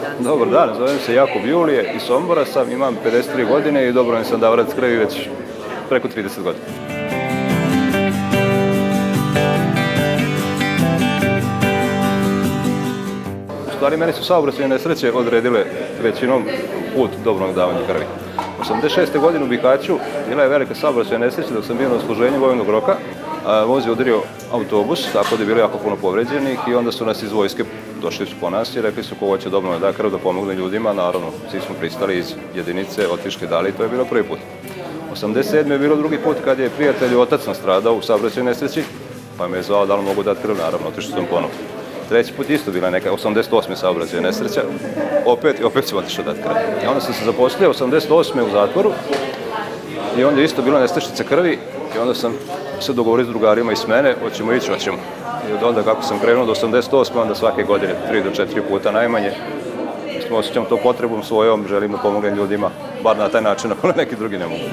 danas? Dobar dan, zovem se Jakub Julije, iz Sombora sam, imam 53 godine i dobrovoljni sam davalac krvi već preko 30 godina. U stvari, meni su saobraćajne nesreće odredile većinom put dobrovoljnog davanja krvi. 86. godine u Bihaću bila je velika saobraćajna nesreća dok sam bio na odsluženju vojnog roka. Voz je udario autobus, tako da je bilo jako puno povređenih i onda su nas iz vojske došli su po nas i rekli su ko hoće dobrovoljno da krv da pomogne ljudima. Naravno, svi smo pristali iz jedinice, otišli dali i to je bilo prvi put. 87. je bilo drugi put kad je prijatelj otac nastradao u saobraćajnoj nesreći, pa me je zvao da li mogu dati krv, naravno, otišli sam ponovno. Treći put isto bila neka 88. saobraćajna nesreća, opet sam otišao dati krv. I onda sam se zaposlio 88. u zatvoru i onda je isto bila nestašica krvi i onda sam se dogovorio s drugarima iz mene, hoćemo. I od onda kako sam krenuo do 88. onda svake godine 3 do 4 puta najmanje. Osjećam to potrebom svojom, želim da pomognem ljudima, bar na taj način, ako na neki drugi ne mogu.